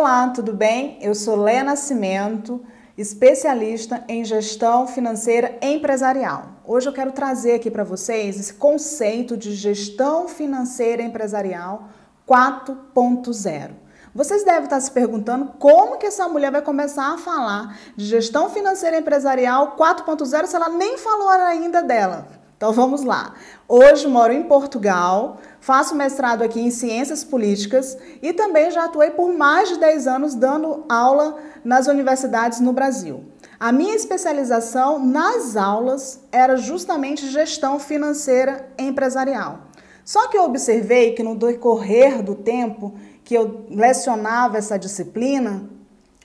Olá, tudo bem? Eu sou Léa Nascimento, especialista em gestão financeira empresarial. Hoje eu quero trazer aqui para vocês esse conceito de gestão financeira empresarial 4.0. Vocês devem estar se perguntando como que essa mulher vai começar a falar de gestão financeira empresarial 4.0 se ela nem falou ainda dela. Então vamos lá. Hoje moro em Portugal, faço mestrado aqui em Ciências Políticas e também já atuei por mais de 10 anos dando aula nas universidades no Brasil. A minha especialização nas aulas era justamente gestão financeira empresarial. Só que eu observei que no decorrer do tempo que eu lecionava essa disciplina,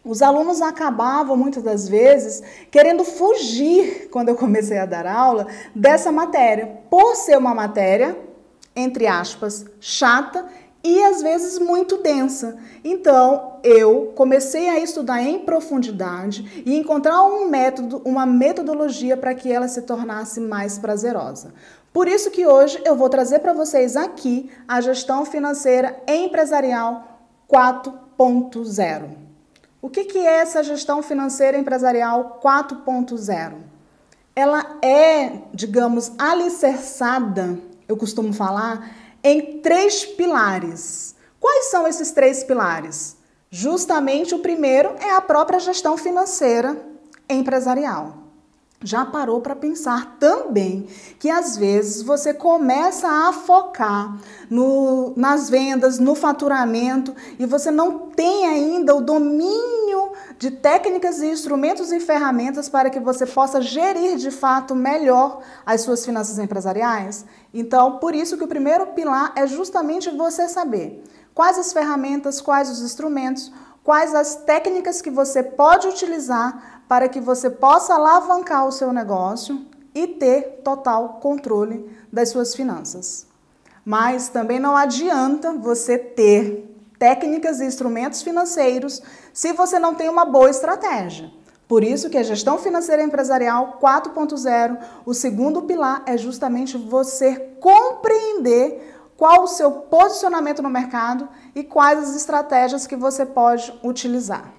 os alunos acabavam, muitas das vezes, querendo fugir, quando eu comecei a dar aula, dessa matéria, por ser uma matéria, entre aspas, chata e às vezes muito densa. Então, eu comecei a estudar em profundidade e encontrar um método, uma metodologia para que ela se tornasse mais prazerosa. Por isso que hoje eu vou trazer para vocês aqui a gestão financeira empresarial 4.0. O que é essa gestão financeira empresarial 4.0? Ela é, digamos, alicerçada, eu costumo falar, em 3 pilares. Quais são esses 3 pilares? Justamente o primeiro é a própria gestão financeira empresarial. Já parou para pensar também que às vezes você começa a focar nas vendas, no faturamento e você não tem ainda o domínio de técnicas e instrumentos e ferramentas para que você possa gerir de fato melhor as suas finanças empresariais? Então, por isso que o primeiro pilar é justamente você saber quais as ferramentas, quais os instrumentos, quais as técnicas que você pode utilizar para que você possa alavancar o seu negócio e ter total controle das suas finanças. Mas também não adianta você ter técnicas e instrumentos financeiros se você não tem uma boa estratégia. Por isso que a gestão financeira empresarial 4.0, o segundo pilar é justamente você compreender qual o seu posicionamento no mercado e quais as estratégias que você pode utilizar.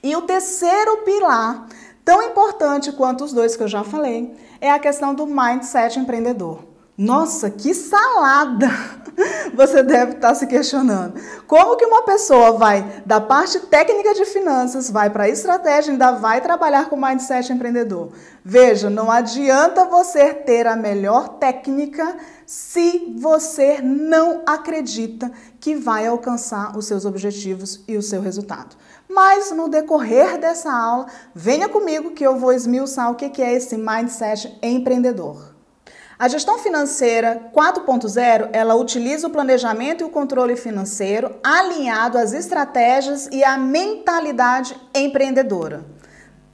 E o terceiro pilar, tão importante quanto os dois que eu já falei, é a questão do mindset empreendedor. Nossa, que salada! Você deve estar se questionando. Como que uma pessoa vai da parte técnica de finanças, vai para a estratégia e ainda vai trabalhar com mindset empreendedor? Veja, não adianta você ter a melhor técnica se você não acredita que vai alcançar os seus objetivos e o seu resultado. Mas no decorrer dessa aula, venha comigo que eu vou esmiuçar o que é esse mindset empreendedor. A gestão financeira 4.0, ela utiliza o planejamento e o controle financeiro alinhado às estratégias e à mentalidade empreendedora.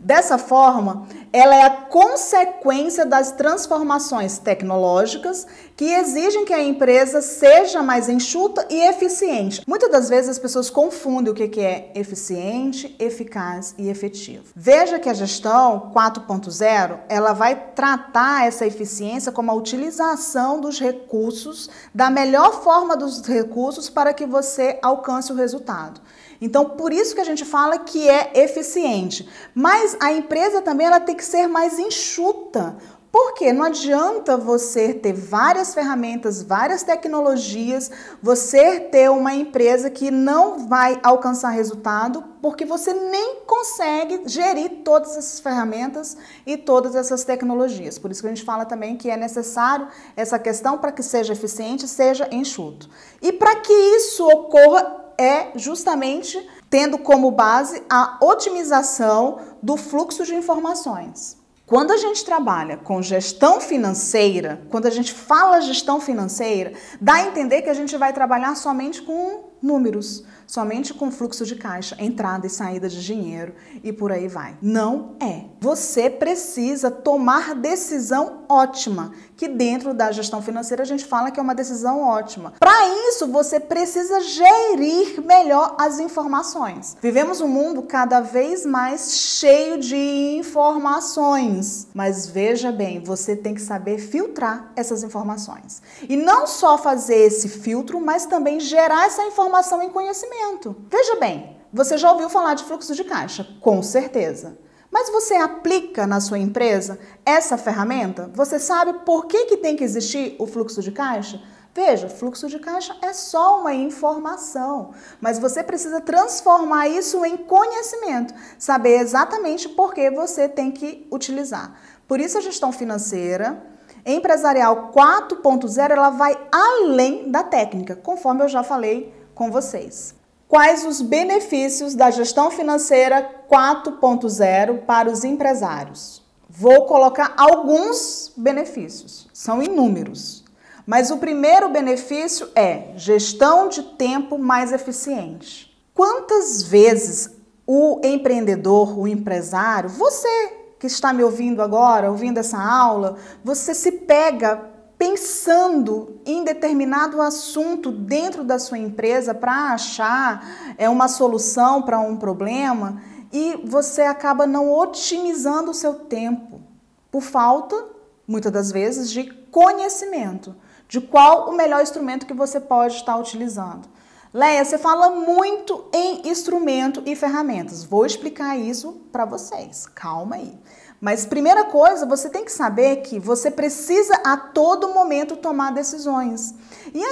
Dessa forma, ela é a consequência das transformações tecnológicas que exigem que a empresa seja mais enxuta e eficiente. Muitas das vezes as pessoas confundem o que é eficiente, eficaz e efetivo. Veja que a gestão 4.0, ela vai tratar essa eficiência como a utilização dos recursos, da melhor forma dos recursos para que você alcance o resultado. Então, por isso que a gente fala que é eficiente. Mas a empresa também ela tem que ser mais enxuta. Por quê? Não adianta você ter várias ferramentas, várias tecnologias, você ter uma empresa que não vai alcançar resultado porque você nem consegue gerir todas essas ferramentas e todas essas tecnologias. Por isso que a gente fala também que é necessário essa questão para que seja eficiente, seja enxuto. E para que isso ocorra, é justamente tendo como base a otimização do fluxo de informações. Quando a gente trabalha com gestão financeira, quando a gente fala gestão financeira, dá a entender que a gente vai trabalhar somente com números, somente com fluxo de caixa, entrada e saída de dinheiro e por aí vai. Não é. Você precisa tomar decisão ótima, que dentro da gestão financeira a gente fala que é uma decisão ótima. Para isso, você precisa gerir melhor as informações. Vivemos um mundo cada vez mais cheio de informações, mas veja bem, você tem que saber filtrar essas informações. E não só fazer esse filtro, mas também gerar essa informação em conhecimento. Veja bem, você já ouviu falar de fluxo de caixa, com certeza. Mas você aplica na sua empresa essa ferramenta? Você sabe por que tem que existir o fluxo de caixa? Veja, fluxo de caixa é só uma informação, mas você precisa transformar isso em conhecimento, saber exatamente por que você tem que utilizar. Por isso a gestão financeira empresarial 4.0, ela vai além da técnica, conforme eu já falei com vocês. Quais os benefícios da gestão financeira 4.0 para os empresários? Vou colocar alguns benefícios, são inúmeros. Mas o primeiro benefício é gestão de tempo mais eficiente. Quantas vezes o empreendedor, o empresário, você que está me ouvindo agora, ouvindo essa aula, você se pega pensando em determinado assunto dentro da sua empresa para achar uma solução para um problema e você acaba não otimizando o seu tempo por falta, muitas das vezes, de conhecimento de qual o melhor instrumento que você pode estar utilizando. Leia, você fala muito em instrumento e ferramentas. Vou explicar isso para vocês. Calma aí. Mas primeira coisa, você tem que saber que você precisa a todo momento tomar decisões. E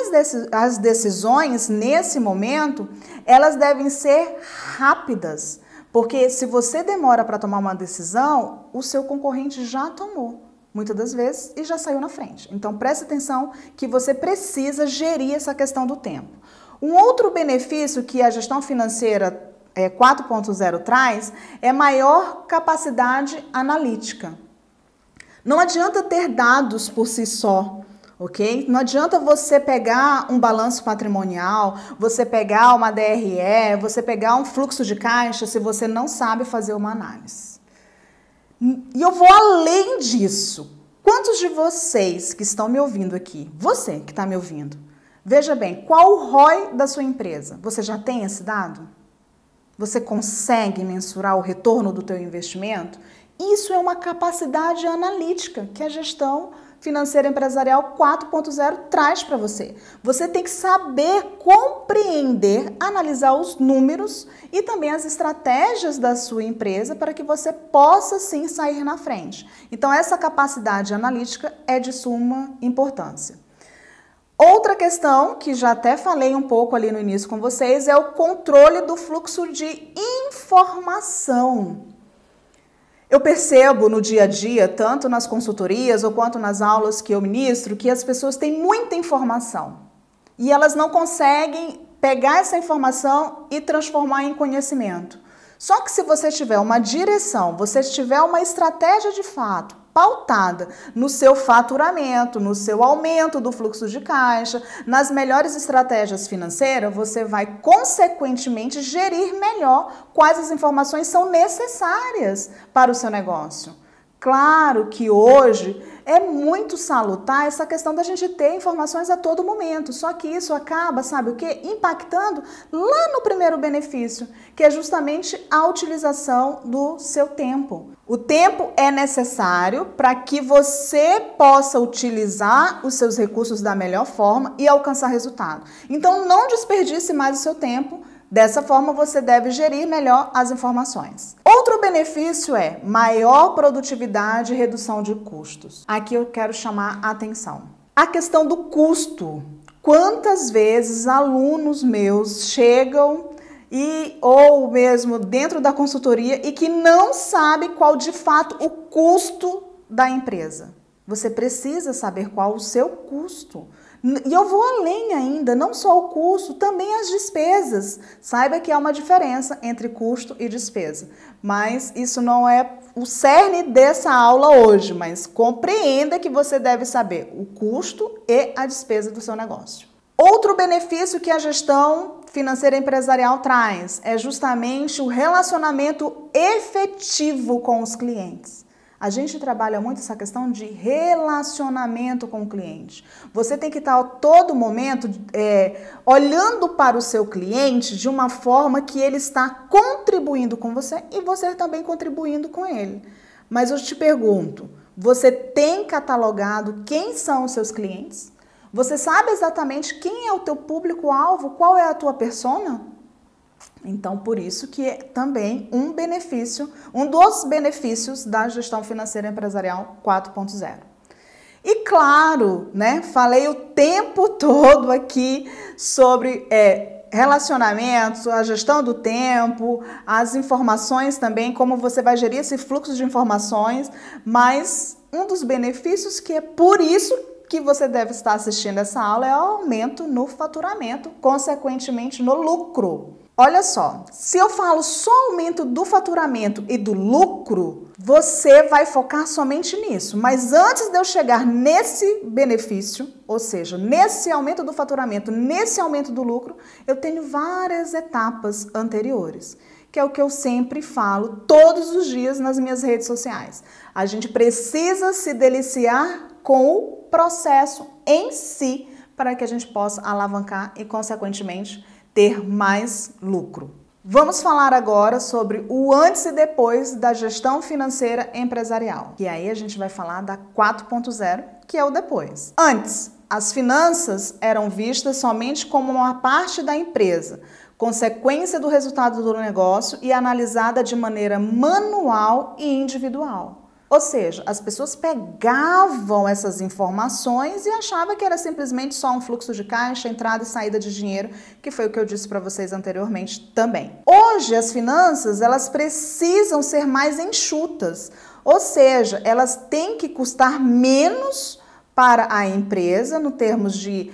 as decisões, nesse momento, elas devem ser rápidas. Porque se você demora para tomar uma decisão, o seu concorrente já tomou, muitas das vezes, e já saiu na frente. Então, preste atenção que você precisa gerir essa questão do tempo. Um outro benefício que a gestão financeira 4.0 traz é maior capacidade analítica. Não adianta ter dados por si só, ok? Não adianta você pegar um balanço patrimonial, você pegar uma DRE, você pegar um fluxo de caixa se você não sabe fazer uma análise. E eu vou além disso. Quantos de vocês que estão me ouvindo aqui, você que está me ouvindo, veja bem, qual o ROI da sua empresa? Você já tem esse dado? Você consegue mensurar o retorno do teu investimento? Isso é uma capacidade analítica que a gestão financeira empresarial 4.0 traz para você. Você tem que saber compreender, analisar os números e também as estratégias da sua empresa para que você possa sim sair na frente. Então essa capacidade analítica é de suma importância. Outra questão, que já até falei um pouco ali no início com vocês, é o controle do fluxo de informação. Eu percebo no dia a dia, tanto nas consultorias ou quanto nas aulas que eu ministro, que as pessoas têm muita informação e elas não conseguem pegar essa informação e transformar em conhecimento. Só que se você tiver uma direção, você tiver uma estratégia de fato, pautada no seu faturamento, no seu aumento do fluxo de caixa, nas melhores estratégias financeiras, você vai consequentemente gerir melhor quais as informações são necessárias para o seu negócio. Claro que hoje é muito salutar essa questão da gente ter informações a todo momento, só que isso acaba, sabe o quê? Impactando lá no primeiro benefício, que é justamente a utilização do seu tempo. O tempo é necessário para que você possa utilizar os seus recursos da melhor forma e alcançar resultado. Então não desperdice mais o seu tempo. Dessa forma, você deve gerir melhor as informações. Outro benefício é maior produtividade e redução de custos. Aqui eu quero chamar a atenção. A questão do custo. Quantas vezes alunos meus chegam ou mesmo dentro da consultoria e que não sabe qual de fato o custo da empresa? Você precisa saber qual o seu custo. E eu vou além ainda, não só o custo, também as despesas. Saiba que há uma diferença entre custo e despesa. Mas isso não é o cerne dessa aula hoje, mas compreenda que você deve saber o custo e a despesa do seu negócio. Outro benefício que a gestão financeira empresarial traz é justamente o relacionamento efetivo com os clientes. A gente trabalha muito essa questão de relacionamento com o cliente. Você tem que estar a todo momento olhando para o seu cliente de uma forma que ele está contribuindo com você e você também contribuindo com ele. Mas eu te pergunto, você tem catalogado quem são os seus clientes? Você sabe exatamente quem é o teu público-alvo? Qual é a tua persona? Então, por isso que é também um dos benefícios da gestão financeira empresarial 4.0. E claro, né, falei o tempo todo aqui sobre relacionamentos, a gestão do tempo, as informações também, como você vai gerir esse fluxo de informações, mas um dos benefícios que é por isso que você deve estar assistindo essa aula é o aumento no faturamento, consequentemente no lucro. Olha só, se eu falo só aumento do faturamento e do lucro, você vai focar somente nisso. Mas antes de eu chegar nesse benefício, ou seja, nesse aumento do faturamento, nesse aumento do lucro, eu tenho várias etapas anteriores, que é o que eu sempre falo todos os dias nas minhas redes sociais. A gente precisa se deliciar com o processo em si para que a gente possa alavancar e, consequentemente, ter mais lucro. Vamos falar agora sobre o antes e depois da gestão financeira empresarial. E aí a gente vai falar da 4.0, que é o depois. Antes, as finanças eram vistas somente como uma parte da empresa, consequência do resultado do negócio e analisada de maneira manual e individual. Ou seja, as pessoas pegavam essas informações e achavam que era simplesmente só um fluxo de caixa, entrada e saída de dinheiro, que foi o que eu disse para vocês anteriormente também. Hoje, as finanças, elas precisam ser mais enxutas, ou seja, elas têm que custar menos para a empresa, no termos de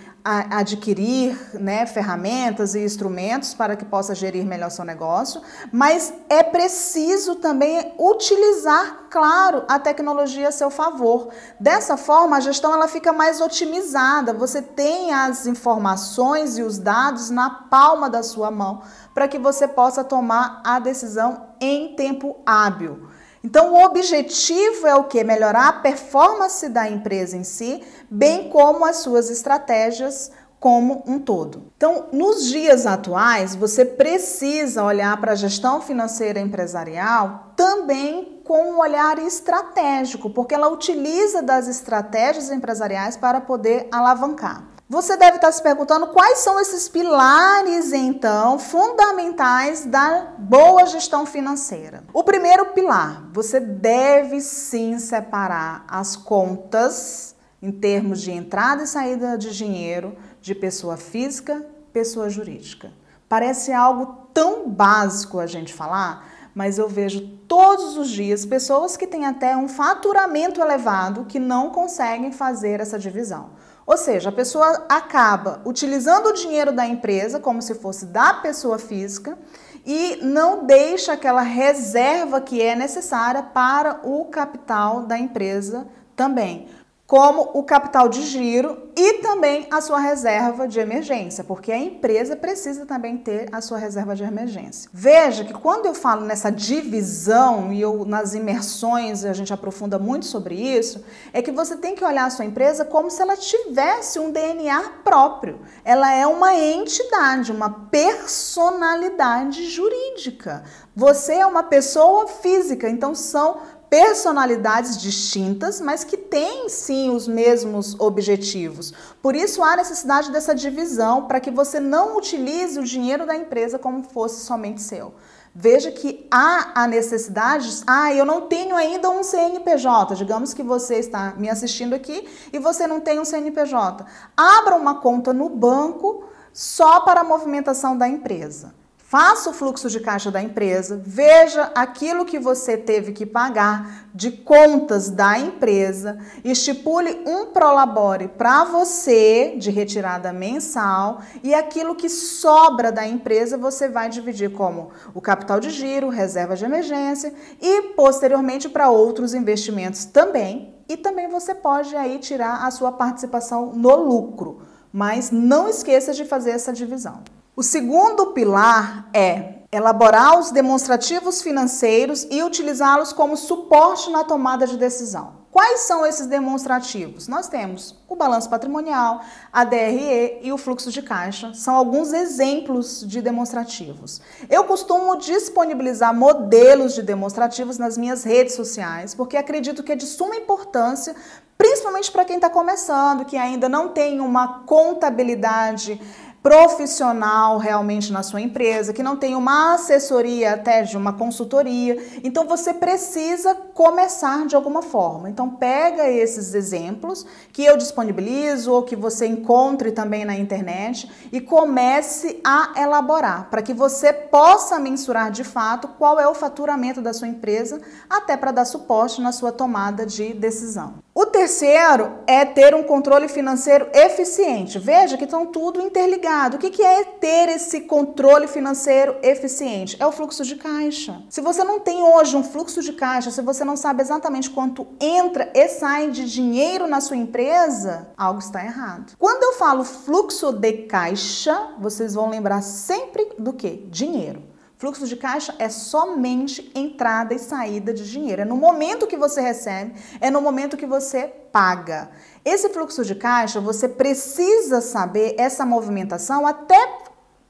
adquirir, né, ferramentas e instrumentos para que possa gerir melhor seu negócio, mas é preciso também utilizar, claro, a tecnologia a seu favor. Dessa forma, a gestão ela fica mais otimizada, você tem as informações e os dados na palma da sua mão para que você possa tomar a decisão em tempo hábil. Então, o objetivo é o quê? Melhorar a performance da empresa em si, bem como as suas estratégias como um todo. Então, nos dias atuais, você precisa olhar para a gestão financeira empresarial também com um olhar estratégico, porque ela utiliza das estratégias empresariais para poder alavancar. Você deve estar se perguntando quais são esses pilares, então, fundamentais da boa gestão financeira. O primeiro pilar, você deve sim separar as contas em termos de entrada e saída de dinheiro de pessoa física, pessoa jurídica. Parece algo tão básico a gente falar, mas eu vejo todos os dias pessoas que têm até um faturamento elevado que não conseguem fazer essa divisão. Ou seja, a pessoa acaba utilizando o dinheiro da empresa como se fosse da pessoa física e não deixa aquela reserva que é necessária para o capital da empresa também, como o capital de giro e também a sua reserva de emergência, porque a empresa precisa também ter a sua reserva de emergência. Veja que quando eu falo nessa divisão, e nas imersões a gente aprofunda muito sobre isso, é que você tem que olhar a sua empresa como se ela tivesse um DNA próprio. Ela é uma entidade, uma personalidade jurídica. Você é uma pessoa física, então são personalidades distintas, mas que têm sim os mesmos objetivos. Por isso há necessidade dessa divisão para que você não utilize o dinheiro da empresa como fosse somente seu. Veja que há a necessidade, eu não tenho ainda um CNPJ, digamos que você está me assistindo aqui e você não tem um CNPJ. Abra uma conta no banco só para a movimentação da empresa. Faça o fluxo de caixa da empresa, veja aquilo que você teve que pagar de contas da empresa, estipule um prolabore para você de retirada mensal e aquilo que sobra da empresa você vai dividir como o capital de giro, reserva de emergência e posteriormente para outros investimentos também. E também você pode aí tirar a sua participação no lucro, mas não esqueça de fazer essa divisão. O segundo pilar é elaborar os demonstrativos financeiros e utilizá-los como suporte na tomada de decisão. Quais são esses demonstrativos? Nós temos o balanço patrimonial, a DRE e o fluxo de caixa. São alguns exemplos de demonstrativos. Eu costumo disponibilizar modelos de demonstrativos nas minhas redes sociais, porque acredito que é de suma importância, principalmente para quem está começando, que ainda não tem uma contabilidade profissional realmente na sua empresa, que não tem uma assessoria até de uma consultoria. Então você precisa começar de alguma forma. Então pega esses exemplos que eu disponibilizo ou que você encontre também na internet e comece a elaborar para que você possa mensurar de fato qual é o faturamento da sua empresa, até para dar suporte na sua tomada de decisão. O terceiro é ter um controle financeiro eficiente. Veja que estão tudo interligado. O que é ter esse controle financeiro eficiente? É o fluxo de caixa. Se você não tem hoje um fluxo de caixa, se você não sabe exatamente quanto entra e sai de dinheiro na sua empresa, algo está errado. Quando eu falo fluxo de caixa, vocês vão lembrar sempre do quê? Dinheiro. Fluxo de caixa é somente entrada e saída de dinheiro. É no momento que você recebe, é no momento que você paga. Esse fluxo de caixa, você precisa saber essa movimentação até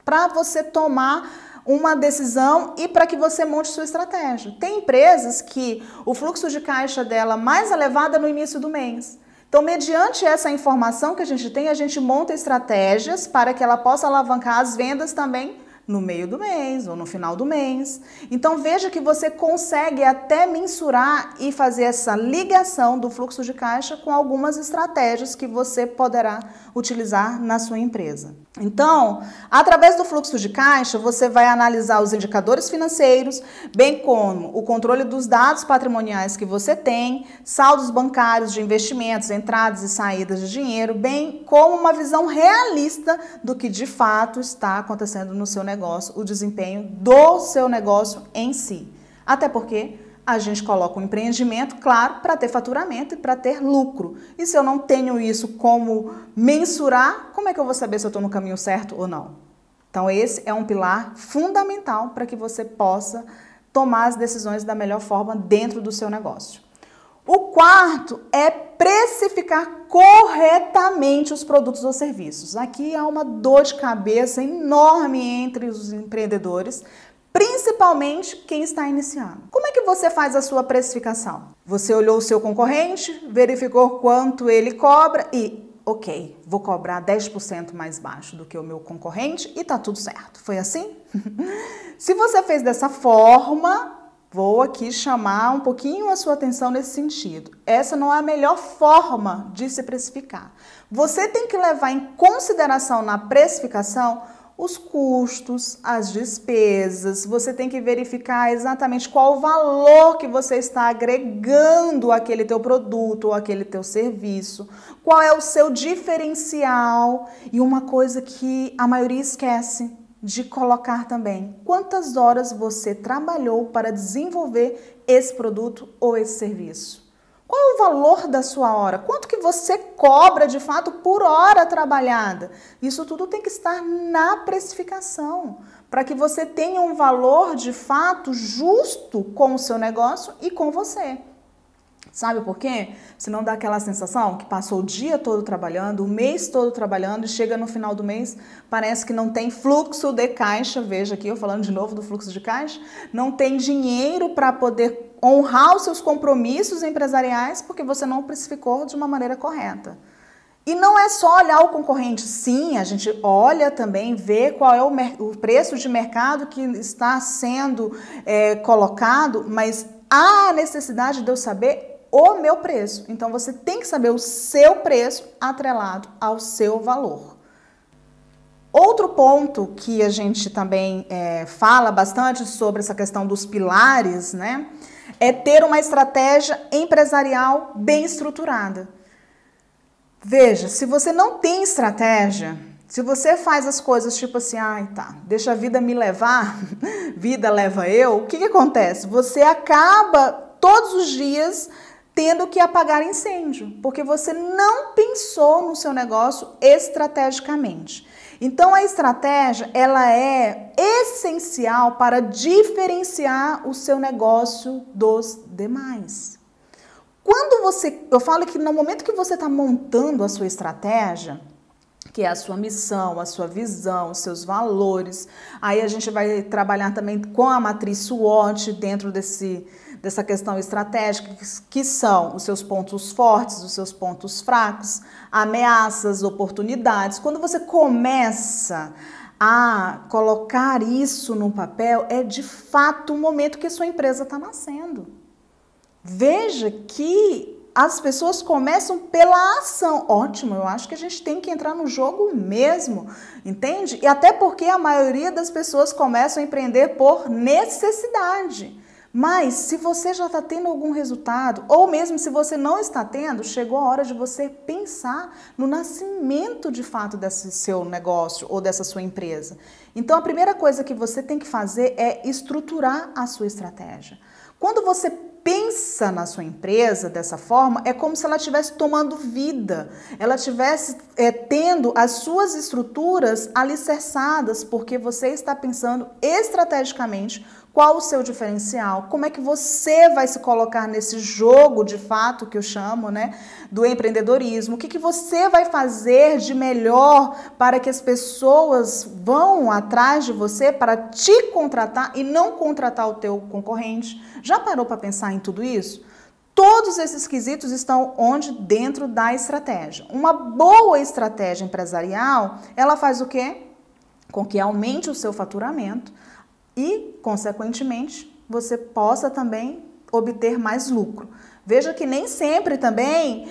para você tomar uma decisão e para que você monte sua estratégia. Tem empresas que o fluxo de caixa dela mais elevado é no início do mês. Então, mediante essa informação que a gente monta estratégias para que ela possa alavancar as vendas também no meio do mês ou no final do mês. Então veja que você consegue até mensurar e fazer essa ligação do fluxo de caixa com algumas estratégias que você poderá utilizar na sua empresa. Então, através do fluxo de caixa, você vai analisar os indicadores financeiros, bem como o controle dos dados patrimoniais que você tem, saldos bancários de investimentos, entradas e saídas de dinheiro, bem como uma visão realista do que de fato está acontecendo no seu negócio, o desempenho do seu negócio em si. Até porque a gente coloca um empreendimento, claro, para ter faturamento e para ter lucro. E se eu não tenho isso como mensurar, como é que eu vou saber se eu estou no caminho certo ou não? Então esse é um pilar fundamental para que você possa tomar as decisões da melhor forma dentro do seu negócio. O quarto é precificar corretamente os produtos ou serviços. Aqui há uma dor de cabeça enorme entre os empreendedores, principalmente quem está iniciando. Como é que você faz a sua precificação? Você olhou o seu concorrente, verificou quanto ele cobra e, ok, vou cobrar 10% mais baixo do que o meu concorrente e tá tudo certo. Foi assim? Se você fez dessa forma, vou aqui chamar um pouquinho a sua atenção nesse sentido. Essa não é a melhor forma de se precificar. Você tem que levar em consideração na precificação os custos, as despesas, você tem que verificar exatamente qual o valor que você está agregando àquele teu produto ou àquele teu serviço, qual é o seu diferencial e uma coisa que a maioria esquece de colocar também, quantas horas você trabalhou para desenvolver esse produto ou esse serviço. Qual é o valor da sua hora? Quanto que você cobra de fato por hora trabalhada? Isso tudo tem que estar na precificação, para que você tenha um valor de fato justo com o seu negócio e com você. Sabe por quê? Senão dá aquela sensação que passou o dia todo trabalhando, o mês todo trabalhando e chega no final do mês, parece que não tem fluxo de caixa, veja aqui eu falando de novo do fluxo de caixa, não tem dinheiro para poder honrar os seus compromissos empresariais porque você não precificou de uma maneira correta. E não é só olhar o concorrente, sim, a gente olha também, vê qual é o preço de mercado que está sendo colocado, mas há a necessidade de eu saber o meu preço. Então você tem que saber o seu preço atrelado ao seu valor. Outro ponto que a gente também fala bastante sobre essa questão dos pilares, né, é ter uma estratégia empresarial bem estruturada. Veja, se você não tem estratégia, se você faz as coisas tipo assim, deixa a vida me levar, vida leva eu, o que acontece? Você acaba todos os dias tendo que apagar incêndio, porque você não pensou no seu negócio estrategicamente. Então a estratégia, ela é essencial para diferenciar o seu negócio dos demais. Eu falo que no momento que você está montando a sua estratégia, que é a sua missão, a sua visão, os seus valores. Aí a gente vai trabalhar também com a matriz SWOT dentro dessa questão estratégica, que são os seus pontos fortes, os seus pontos fracos, ameaças, oportunidades. Quando você começa a colocar isso no papel, é de fato o momento que a sua empresa está nascendo. Veja que as pessoas começam pela ação. Ótimo, eu acho que a gente tem que entrar no jogo mesmo, entende? E até porque a maioria das pessoas começam a empreender por necessidade. Mas se você já está tendo algum resultado, ou mesmo se você não está tendo, chegou a hora de você pensar no nascimento de fato desse seu negócio ou dessa sua empresa. Então a primeira coisa que você tem que fazer é estruturar a sua estratégia. Quando você pensa na sua empresa dessa forma, é como se ela estivesse tomando vida, ela estivesse tendo as suas estruturas alicerçadas, porque você está pensando estrategicamente qual o seu diferencial, como é que você vai se colocar nesse jogo de fato que eu chamo, né, do empreendedorismo, o que você vai fazer de melhor para que as pessoas vão atrás de você para te contratar e não contratar o teu concorrente. Já parou para pensar em tudo isso? Todos esses quesitos estão onde? Dentro da estratégia. Uma boa estratégia empresarial, ela faz o quê? Com que aumente o seu faturamento e, consequentemente, você possa também obter mais lucro. Veja que nem sempre também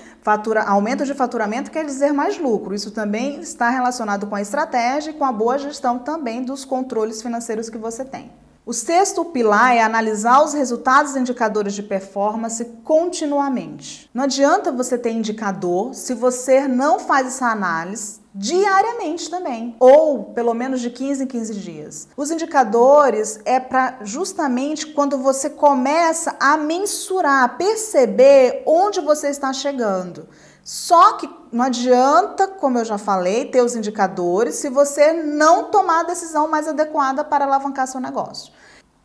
aumento de faturamento quer dizer mais lucro. Isso também está relacionado com a estratégia e com a boa gestão também dos controles financeiros que você tem. O sexto pilar é analisar os resultados e indicadores de performance continuamente. Não adianta você ter indicador se você não faz essa análise diariamente também, ou pelo menos de 15 em 15 dias. Os indicadores é para justamente quando você começa a mensurar, perceber onde você está chegando. Só que não adianta, como eu já falei, ter os indicadores se você não tomar a decisão mais adequada para alavancar seu negócio.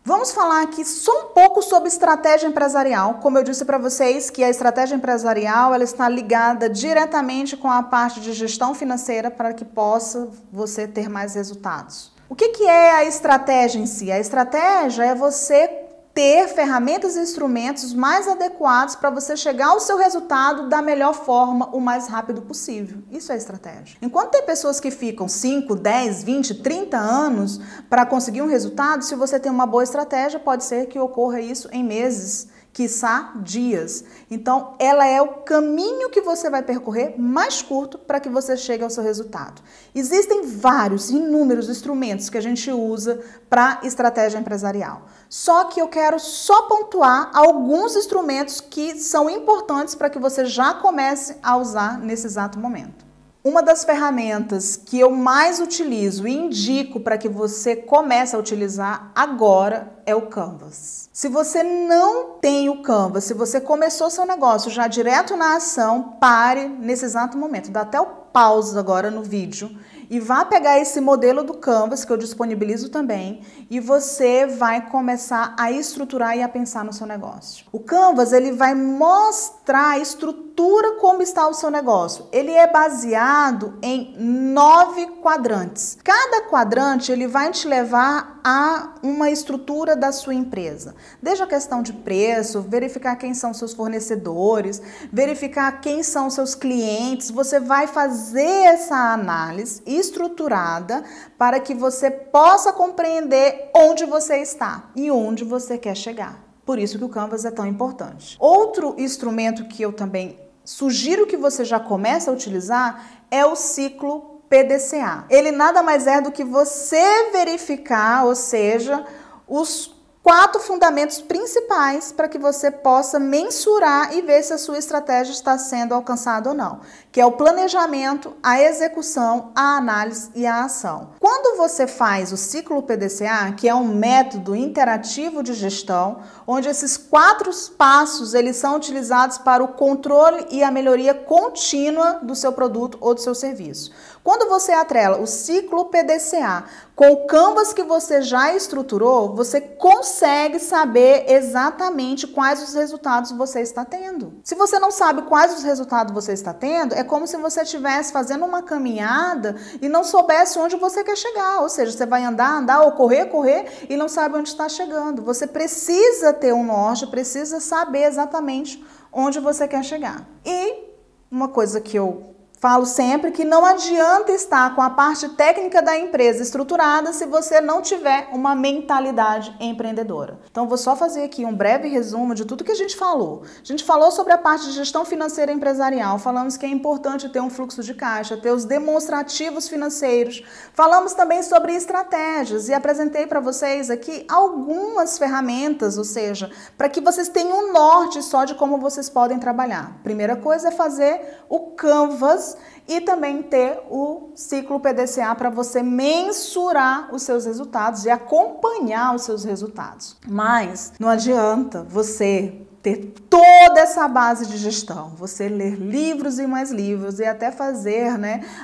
Vamos falar aqui só um pouco sobre estratégia empresarial. Como eu disse para vocês que a estratégia empresarial ela está ligada diretamente com a parte de gestão financeira para que possa você ter mais resultados. O que é a estratégia em si? A estratégia é você ter ferramentas e instrumentos mais adequados para você chegar ao seu resultado da melhor forma, o mais rápido possível. Isso é estratégia. Enquanto tem pessoas que ficam 5, 10, 20, 30 anos para conseguir um resultado, se você tem uma boa estratégia, pode ser que ocorra isso em meses, quiçá dias. Então, ela é o caminho que você vai percorrer mais curto para que você chegue ao seu resultado. Existem vários, inúmeros instrumentos que a gente usa para estratégia empresarial. Só que eu quero só pontuar alguns instrumentos que são importantes para que você já comece a usar nesse exato momento. Uma das ferramentas que eu mais utilizo e indico para que você comece a utilizar agora é o Canvas. Se você não tem o Canvas, se você começou seu negócio já direto na ação, pare nesse exato momento. Dá até o pause agora no vídeo e vá pegar esse modelo do Canvas que eu disponibilizo também e você vai começar a estruturar e a pensar no seu negócio. O Canvas ele vai mostrar a estrutura como está o seu negócio. Ele é baseado em 9 quadrantes. Cada quadrante ele vai te levar a uma estrutura da sua empresa. Desde a questão de preço, verificar quem são seus fornecedores, verificar quem são seus clientes. Você vai fazer essa análise estruturada para que você possa compreender onde você está e onde você quer chegar. Por isso que o Canvas é tão importante. Outro instrumento que eu também sugiro que você já comece a utilizar é o ciclo PDCA. Ele nada mais é do que você verificar, ou seja, os 4 fundamentos principais para que você possa mensurar e ver se a sua estratégia está sendo alcançada ou não, que é o planejamento, a execução, a análise e a ação. Quando você faz o ciclo PDCA, que é um método interativo de gestão, onde esses 4 passos eles são utilizados para o controle e a melhoria contínua do seu produto ou do seu serviço. Quando você atrela o ciclo PDCA com o Canvas que você já estruturou, você consegue consegue saber exatamente quais os resultados você está tendo. Se você não sabe quais os resultados você está tendo, é como se você estivesse fazendo uma caminhada e não soubesse onde você quer chegar. Ou seja, você vai andar ou correr e não sabe onde está chegando. Você precisa ter um norte, precisa saber exatamente onde você quer chegar. E uma coisa que eu falo sempre, que não adianta estar com a parte técnica da empresa estruturada se você não tiver uma mentalidade empreendedora. Então, vou só fazer aqui um breve resumo de tudo que a gente falou. A gente falou sobre a parte de gestão financeira empresarial, falamos que é importante ter um fluxo de caixa, ter os demonstrativos financeiros, falamos também sobre estratégias e apresentei para vocês aqui algumas ferramentas, ou seja, para que vocês tenham um norte só de como vocês podem trabalhar. Primeira coisa é fazer o Canvas e também ter o ciclo PDCA para você mensurar os seus resultados e acompanhar os seus resultados. Mas não adianta você ter toda essa base de gestão, você ler livros e mais livros e até fazer,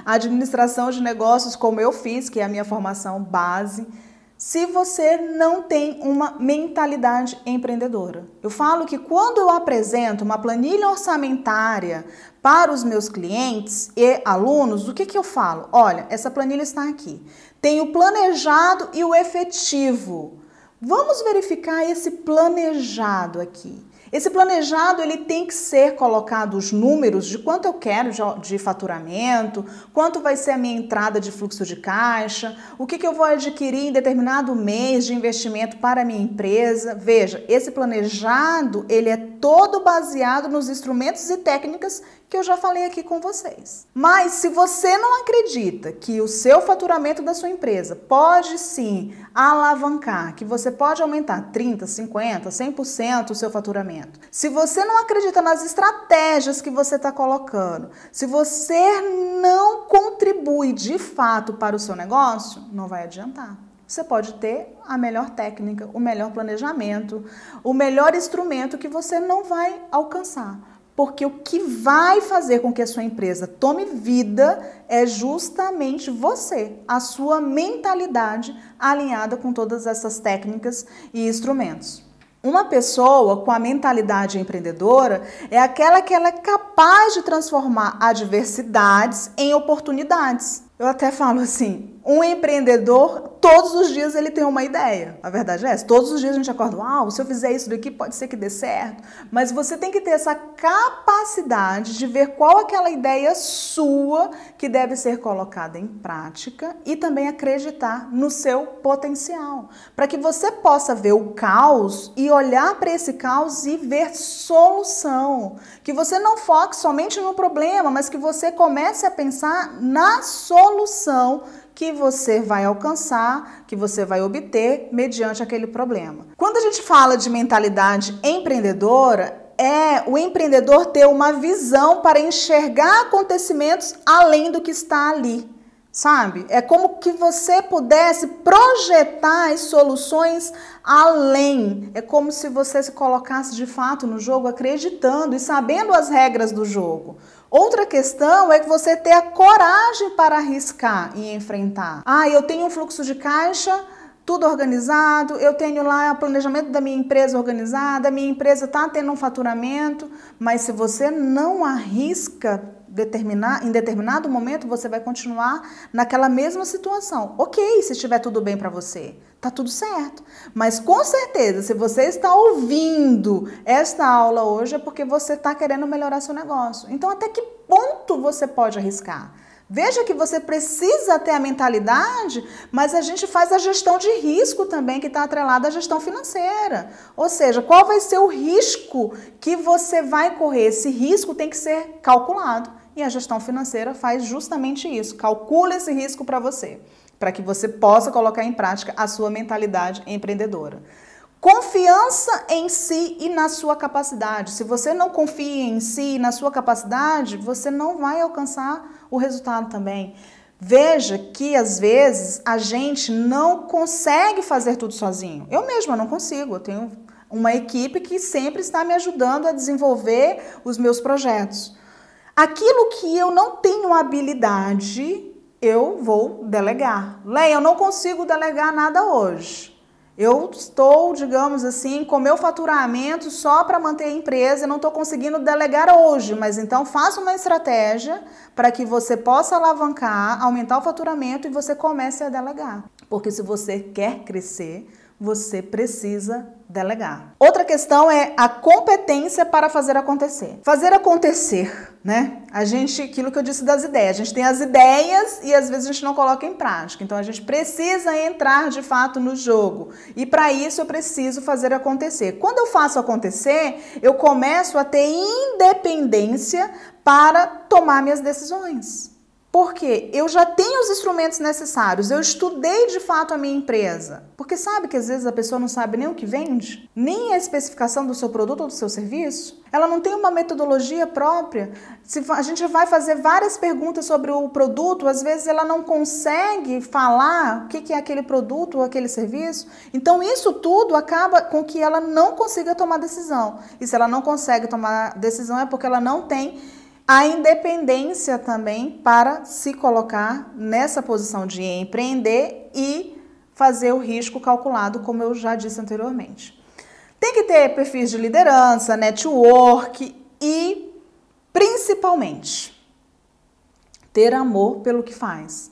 administração de negócios como eu fiz, que é a minha formação base, se você não tem uma mentalidade empreendedora. Eu falo que quando eu apresento uma planilha orçamentária para os meus clientes e alunos, o que eu falo? Olha, essa planilha está aqui. Tem o planejado e o efetivo. Vamos verificar esse planejado aqui. Esse planejado, ele tem que ser colocado os números de quanto eu quero de faturamento, quanto vai ser a minha entrada de fluxo de caixa, o que eu vou adquirir em determinado mês de investimento para a minha empresa. Veja, esse planejado, ele é todo baseado nos instrumentos e técnicas que eu já falei aqui com vocês. Mas se você não acredita que o seu faturamento da sua empresa pode sim alavancar, que você pode aumentar 30%, 50%, 100% o seu faturamento, se você não acredita nas estratégias que você está colocando, se você não contribui de fato para o seu negócio, não vai adiantar. Você pode ter a melhor técnica, o melhor planejamento, o melhor instrumento que você não vai alcançar. Porque o que vai fazer com que a sua empresa tome vida é justamente você, a sua mentalidade alinhada com todas essas técnicas e instrumentos. Uma pessoa com a mentalidade empreendedora é aquela que ela é capaz de transformar adversidades em oportunidades. Eu até falo assim, um empreendedor, todos os dias ele tem uma ideia. A verdade é essa, todos os dias a gente acorda, se eu fizer isso daqui pode ser que dê certo. Mas você tem que ter essa capacidade de ver qual é aquela ideia sua que deve ser colocada em prática e também acreditar no seu potencial. Para que você possa ver o caos e olhar para esse caos e ver solução. Que você não foque somente no problema, mas que você comece a pensar na solução que você vai alcançar, que você vai obter mediante aquele problema. Quando a gente fala de mentalidade empreendedora, é o empreendedor ter uma visão para enxergar acontecimentos além do que está ali, sabe? É como que você pudesse projetar as soluções além. É como se você se colocasse de fato no jogo acreditando e sabendo as regras do jogo. Outra questão é que você ter a coragem para arriscar e enfrentar. Eu tenho um fluxo de caixa, tudo organizado, eu tenho lá o planejamento da minha empresa organizada, a minha empresa está tendo um faturamento, mas se você não arrisca em determinado momento, você vai continuar naquela mesma situação. Ok, se estiver tudo bem para você, tá tudo certo. Mas com certeza, se você está ouvindo esta aula hoje, é porque você está querendo melhorar seu negócio. Então, até que ponto você pode arriscar? Veja que você precisa ter a mentalidade, mas a gente faz a gestão de risco também, que está atrelada à gestão financeira. Ou seja, qual vai ser o risco que você vai correr? Esse risco tem que ser calculado. E a gestão financeira faz justamente isso. Calcula esse risco para você, para que você possa colocar em prática a sua mentalidade empreendedora. Confiança em si e na sua capacidade. Se você não confia em si e na sua capacidade, você não vai alcançar o resultado também. Veja que, às vezes, a gente não consegue fazer tudo sozinho. Eu mesma não consigo. Eu tenho uma equipe que sempre está me ajudando a desenvolver os meus projetos. Aquilo que eu não tenho habilidade, eu vou delegar. Leia, eu não consigo delegar nada hoje. Eu estou, digamos assim, com meu faturamento só para manter a empresa e não estou conseguindo delegar hoje, mas então faça uma estratégia para que você possa alavancar, aumentar o faturamento e você comece a delegar. Porque se você quer crescer, você precisa delegar. Outra questão é a competência para fazer acontecer. Fazer acontecer, né? Aquilo que eu disse das ideias, a gente tem as ideias e às vezes a gente não coloca em prática. Então a gente precisa entrar de fato no jogo. E para isso eu preciso fazer acontecer. Quando eu faço acontecer, eu começo a ter independência para tomar minhas decisões. Porque eu já tenho os instrumentos necessários, eu estudei de fato a minha empresa. Porque sabe que às vezes a pessoa não sabe nem o que vende, nem a especificação do seu produto ou do seu serviço. Ela não tem uma metodologia própria. Se a gente vai fazer várias perguntas sobre o produto, às vezes ela não consegue falar o que é aquele produto ou aquele serviço. Então isso tudo acaba com que ela não consiga tomar decisão. E se ela não consegue tomar decisão é porque ela não tem a independência também para se colocar nessa posição de empreender e fazer o risco calculado, como eu já disse anteriormente. Tem que ter perfis de liderança, network e, principalmente, ter amor pelo que faz.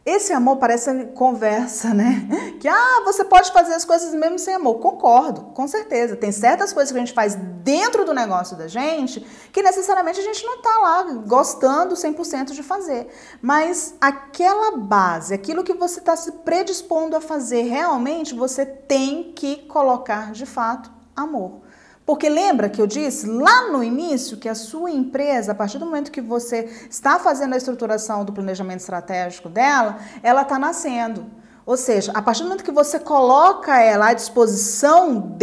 Esse amor parece conversa, né? Que, você pode fazer as coisas mesmo sem amor. Concordo, com certeza. Tem certas coisas que a gente faz dentro do negócio da gente que necessariamente a gente não tá lá gostando 100% de fazer. Mas aquela base, aquilo que você está se predispondo a fazer, realmente você tem que colocar, de fato, amor. Porque lembra que eu disse lá no início que a sua empresa, a partir do momento que você está fazendo a estruturação do planejamento estratégico dela, ela está nascendo. Ou seja, a partir do momento que você coloca ela à disposição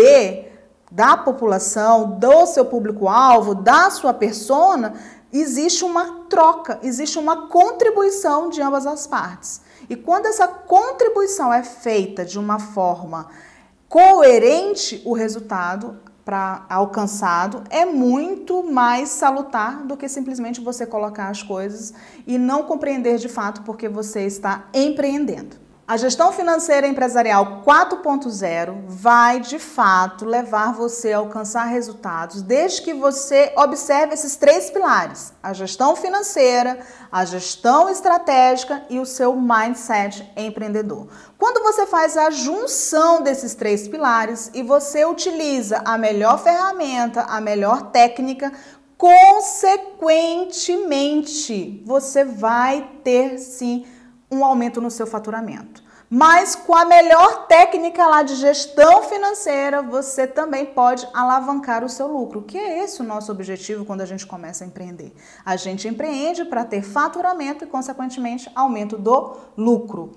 da população, do seu público-alvo, da sua persona, existe uma troca, existe uma contribuição de ambas as partes. E quando essa contribuição é feita de uma forma coerente, o resultado alcançado é muito mais salutar do que simplesmente você colocar as coisas e não compreender de fato porque você está empreendendo. A gestão financeira empresarial 4.0 vai, de fato, levar você a alcançar resultados desde que você observe esses 3 pilares: a gestão financeira, a gestão estratégica e o seu mindset empreendedor. Quando você faz a junção desses 3 pilares e você utiliza a melhor ferramenta, a melhor técnica, consequentemente, você vai ter, sim, um aumento no seu faturamento. Mas com a melhor técnica lá de gestão financeira, você também pode alavancar o seu lucro, que é esse o nosso objetivo quando a gente começa a empreender. A gente empreende para ter faturamento e, consequentemente, aumento do lucro.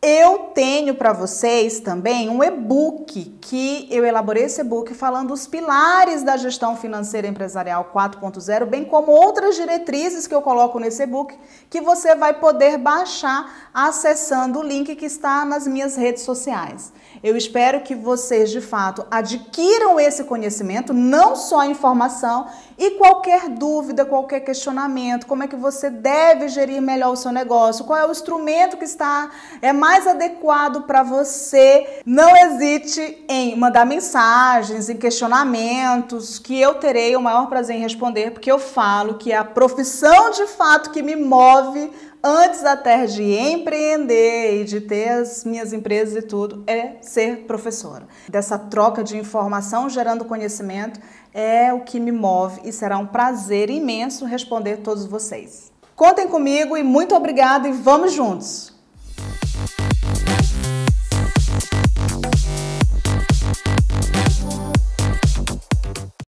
Eu tenho para vocês também um e-book que eu elaborei esse e-book falando os pilares da gestão financeira empresarial 4.0, bem como outras diretrizes que eu coloco nesse e-book que você vai poder baixar acessando o link que está nas minhas redes sociais. Eu espero que vocês, de fato, adquiram esse conhecimento, não só a informação, e qualquer dúvida, qualquer questionamento, como é que você deve gerir melhor o seu negócio, qual é o instrumento que é mais adequado para você. Não hesite em mandar mensagens, em questionamentos, que eu terei o maior prazer em responder, porque eu falo que é a profissão de fato que me move antes até de empreender e de ter as minhas empresas e tudo, é ser professora. Dessa troca de informação gerando conhecimento é o que me move e será um prazer imenso responder todos vocês. Contem comigo e muito obrigada e vamos juntos!